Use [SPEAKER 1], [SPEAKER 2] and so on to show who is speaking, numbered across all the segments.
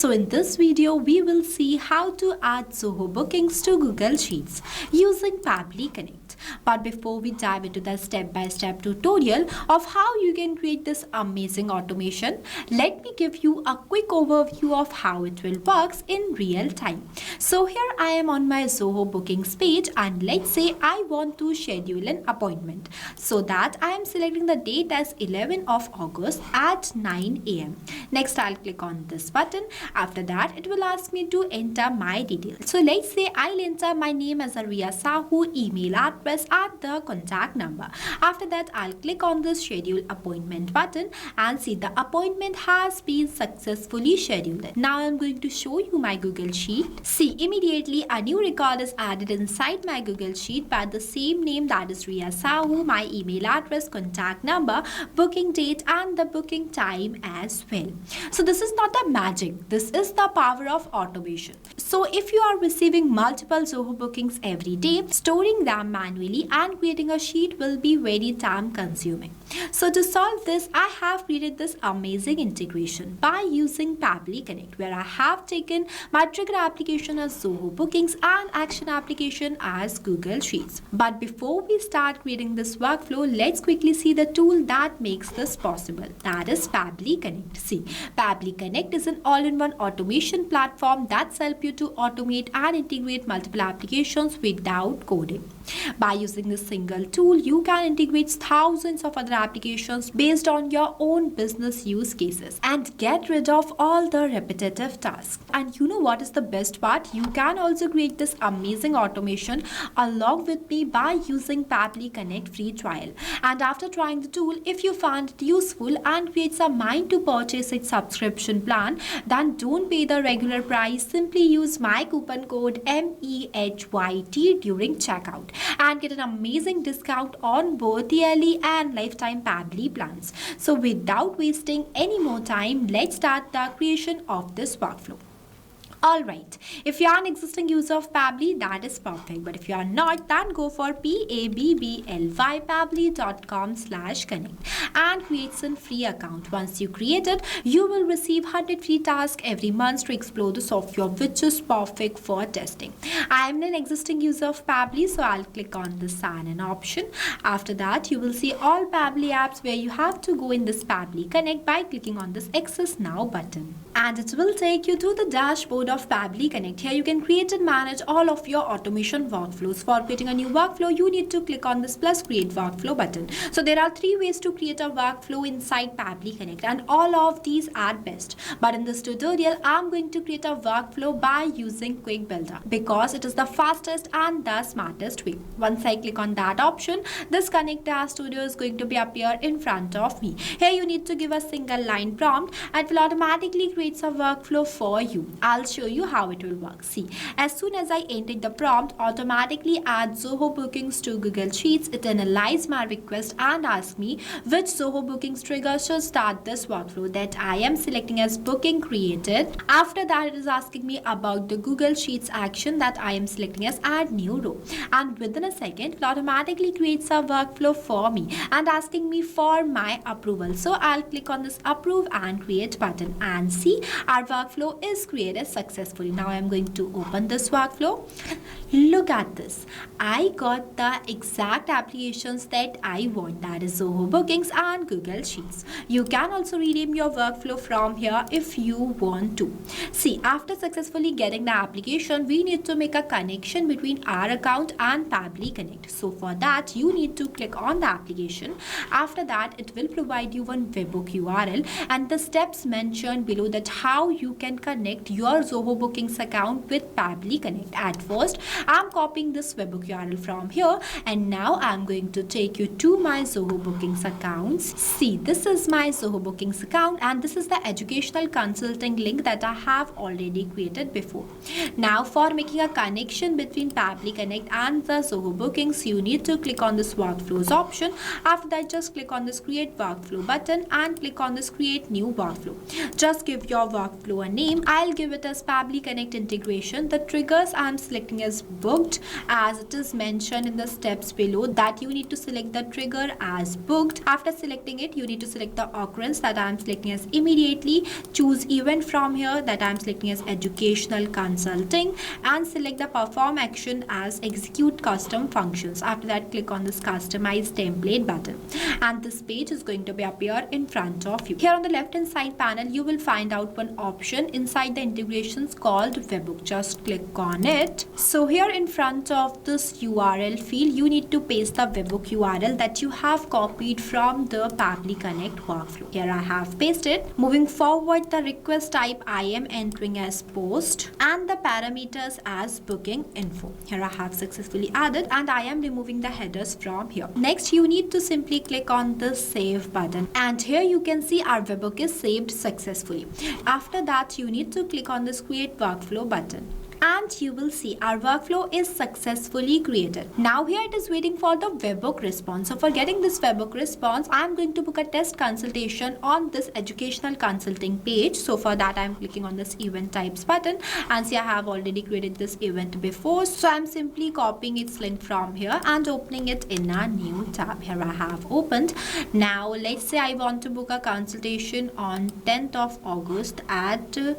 [SPEAKER 1] So in this video, we will see how to add Zoho Bookings to Google Sheets using Pabbly Connect. But before we dive into the step-by-step tutorial of how you can create this amazing automation, let me give you a quick overview of how it will work in real time. So here I am on my Zoho Bookings page, and let's say I want to schedule an appointment. So that I am selecting the date as 11th of August at 9 a.m. Next, I'll click on this button. After that, it will ask me to enter my details. So let's say I'll enter my name as Ria Sahu, email address, and the contact number. After that, I'll click on the schedule appointment button and see the appointment has been successfully scheduled. Now I'm going to show you my Google Sheet. See, immediately a new record is added inside my Google Sheet by the same name, that is Ria Sahu, my email address, contact number, booking date, and the booking time as well. So this is not the magic. This is the power of automation. So if you are receiving multiple Zoho bookings every day, storing them manually and creating a sheet will be very time consuming. So to solve this, I have created this amazing integration by using Pabbly Connect, where I have taken my trigger application as Zoho Bookings and action application as Google Sheets. But before we start creating this workflow, let's quickly see the tool that makes this possible. That is Pabbly Connect. See, Pabbly Connect is an all-in-one automation platform that helps you to automate and integrate multiple applications without coding. By using this single tool, you can integrate thousands of other applications based on your own business use cases and get rid of all the repetitive tasks. And you know what is the best part? You can also create this amazing automation along with me by using Pabbly Connect free trial. And after trying the tool, if you find it useful and creates a mind to purchase its subscription plan, then don't pay the regular price. Simply use my coupon code MEHYT during checkout and get an amazing discount on both yearly and lifetime Pabbly plans. So without wasting any more time, let's start the creation of this workflow. Alright, if you are an existing user of Pabbly, that is perfect. But if you are not, then go for pabbly.com/connect and create a free account. Once you create it, you will receive 100 free tasks every month to explore the software, which is perfect for testing. I am an existing user of Pabbly, so I'll click on the sign in option. After that, you will see all Pabbly apps where you have to go in this Pabbly Connect by clicking on this Access Now button. And it will take you to the dashboard of Pabbly Connect. Here you can create and manage all of your automation workflows. For creating a new workflow, you need to click on this plus create workflow button. So there are 3 ways to create a workflow inside Pabbly Connect, and all of these are best. But in this tutorial, I'm going to create a workflow by using Quick Builder because it is the fastest and the smartest way. Once I click on that option, this Connect Task Studio is going to be appear in front of me. Here you need to give a single line prompt and it will automatically create a workflow for you. I'll show you how it will work. See, as soon as I entered the prompt, automatically add Zoho Bookings to Google Sheets. It analyzes my request and asks me which Zoho Bookings trigger should start this workflow that I am selecting as booking created. After that, it is asking me about the Google Sheets action that I am selecting as add new row. And within a second, it automatically creates a workflow for me and asking me for my approval. So I'll click on this approve and create button, and see, our workflow is created successfully. Now I'm going to open this workflow. Look at this. I got the exact applications that I want, that is Zoho Bookings and Google Sheets. You can also rename your workflow from here if you want to. See, after successfully getting the application, we need to make a connection between our account and Pabbly Connect. So for that, you need to click on the application. After that, it will provide you one webhook URL and the steps mentioned below that how you can connect your Zoho Bookings account with Pabbly Connect. At first, I'm copying this webhook URL from here, and now I'm going to take you to my Zoho Bookings accounts. See, this is my Zoho Bookings account, and this is the educational consulting link that I have already created before. Now, for making a connection between Pabbly Connect and the Zoho Bookings, you need to click on this workflows option. After that, just click on this create workflow button and click on this create new workflow. Just give your workflow a name. I'll give it as Pabbly Connect integration, the triggers I'm selecting as booked, as it is mentioned in the steps below that you need to select the trigger as booked. After selecting it, you need to select the occurrence that I'm selecting as immediately, choose event from here that I'm selecting as educational consulting, and select the perform action as execute custom functions. After that, click on this customize template button, and this page is going to be appear in front of you. Here on the left hand side panel, you will find out one option inside the integrations called webhook. Just click on it. So here in front of this URL field, you need to paste the webhook URL that you have copied from the Pabbly Connect workflow. Here I have pasted. Moving forward, the request type I am entering as post and the parameters as booking info. Here I have successfully added, and I am removing the headers from here. Next, you need to simply click on the save button, and here you can see our webhook is saved successfully. After that, you need to click on this create workflow button, and you will see our workflow is successfully created. Now here it is waiting for the webhook response. So for getting this webhook response, I am going to book a test consultation on this educational consulting page. So for that, I am clicking on this event types button, and see I have already created this event before. So I am simply copying its link from here and opening it in a new tab. Here I have opened. Now let's say I want to book a consultation on 10th of August at 10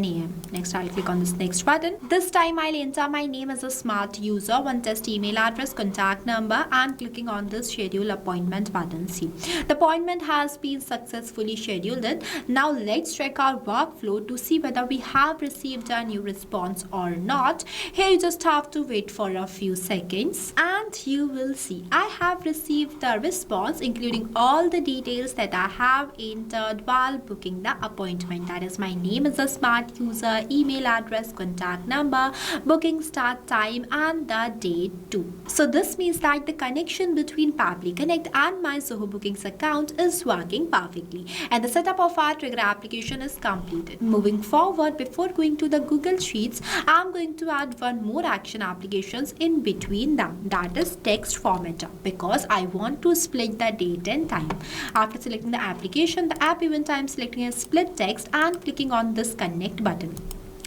[SPEAKER 1] a.m. Next, I'll click on this next button. This time I'll enter my name as a smart user, one test email address, contact number, and clicking on this schedule appointment button. See, the appointment has been successfully scheduled. Now let's check our workflow to see whether we have received a new response or not. Here you just have to wait for a few seconds, and you will see I have received the response including all the details that I have entered while booking the appointment. That is, my name is a smart user, email address, contact number, booking start time, and the date too. So this means that the connection between Pabbly Connect and my Zoho Bookings account is working perfectly, and the setup of our trigger application is completed. Moving forward, before going to the Google Sheets, I'm going to add one more action applications in between them, that is text formatter, because I want to split the date and time. After selecting the application, the app event I'm selecting as split text and clicking on this connect button.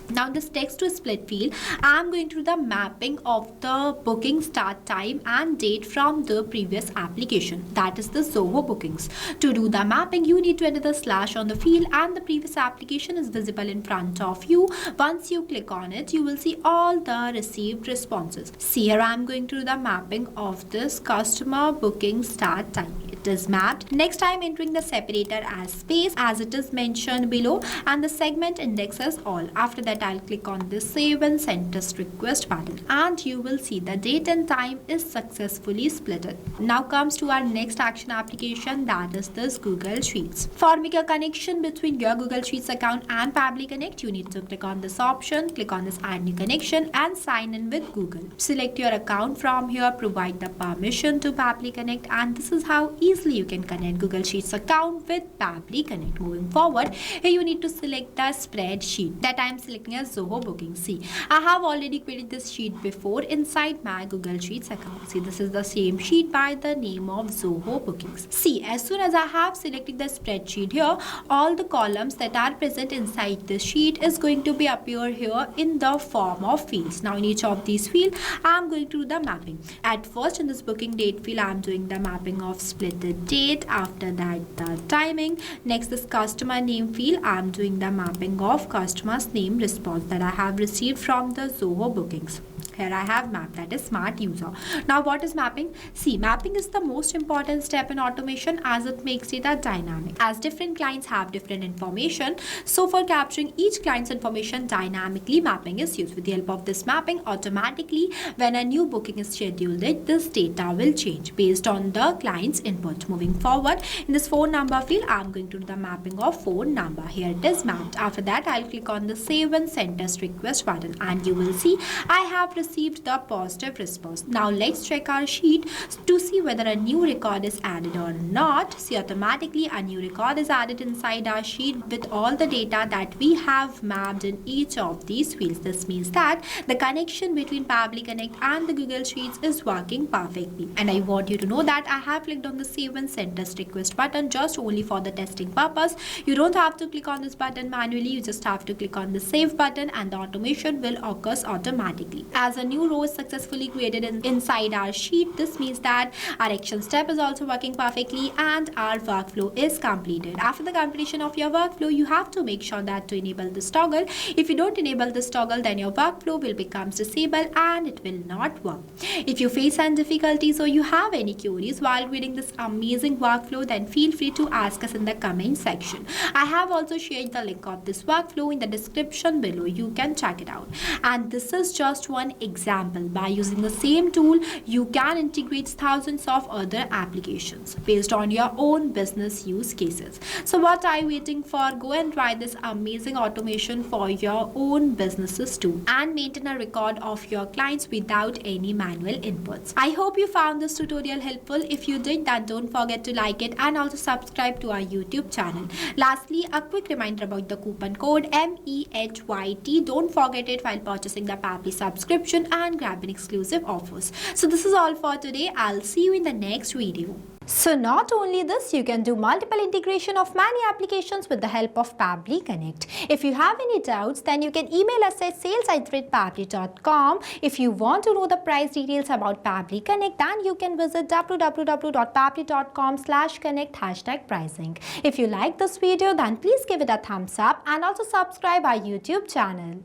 [SPEAKER 1] Now this text to split field, I am going to do the mapping of the booking start time and date from the previous application, that is the Zoho Bookings. To do the mapping, you need to enter the slash on the field, and the previous application is visible in front of you. Once you click on it, you will see all the received responses. See, here I am going to do the mapping of this customer booking start time. It is mapped. Next, I am entering the separator as space as it is mentioned below, and the segment index as all. After that, I'll click on the save and send test request button, and you will see the date and time is successfully splitted. Now comes to our next action application, that is this Google Sheets. For make a connection between your Google Sheets account and Pabbly Connect, you need to click on this option, click on this add new connection, and sign in with Google. Select your account from here, provide the permission to Pabbly Connect, and this is how easily you can connect Google Sheets account with Pabbly Connect. Moving forward, here you need to select the spreadsheet that I am selecting as Zoho Bookings. See, I have already created this sheet before inside my Google Sheets account. See, this is the same sheet by the name of Zoho Bookings. See, as soon as I have selected the spreadsheet here, all the columns that are present inside this sheet is going to be appear here in the form of fields. Now in each of these fields, I am going to do the mapping. At first, in this booking date field, I am doing the mapping of split the date. After that, the timing. Next, this customer name field, I am doing the mapping of customer's name response that I have received from the Zoho Bookings. Here I have mapped, that is smart user. Now what is mapping? See, mapping is the most important step in automation as it makes data dynamic. As different clients have different information, so for capturing each client's information dynamically, mapping is used. With the help of this mapping, automatically when a new booking is scheduled, this data will change based on the client's input. Moving forward, in this phone number field, I am going to do the mapping of phone number. Here it is mapped. After that, I'll click on the save and send test request button, and you will see I have received received the positive response. Now let's check our sheet to see whether a new record is added or not. See, automatically a new record is added inside our sheet with all the data that we have mapped in each of these fields. This means that the connection between Pabbly Connect and the Google Sheets is working perfectly. And I want you to know that I have clicked on the save and send test request button just only for the testing purpose. You don't have to click on this button manually. You just have to click on the save button and the automation will occur automatically. As a new row is successfully created inside our sheet, this means that our action step is also working perfectly and our workflow is completed. After the completion of your workflow, you have to make sure that to enable this toggle. If you don't enable this toggle, then your workflow will become disabled and it will not work. If you face any difficulties or you have any queries while reading this amazing workflow, then feel free to ask us in the comment section. I have also shared the link of this workflow in the description below. You can check it out. And this is just one example. By using the same tool, you can integrate thousands of other applications based on your own business use cases. So what are you waiting for? Go and try this amazing automation for your own businesses too and maintain a record of your clients without any manual inputs. I hope you found this tutorial helpful. If you did, then don't forget to like it and also subscribe to our YouTube channel. Lastly, a quick reminder about the coupon code MEHYT. Don't forget it while purchasing the Pabbly subscription and grabbing exclusive offers. So this is all for today. I'll see you in the next video. So not only this, you can do multiple integration of many applications with the help of Pabbly Connect. If you have any doubts, then you can email us at sales@pabbly.com. If you want to know the price details about Pabbly Connect, then you can visit www.pabbly.com/connect #pricing. If you like this video, then please give it a thumbs up and also subscribe our YouTube channel.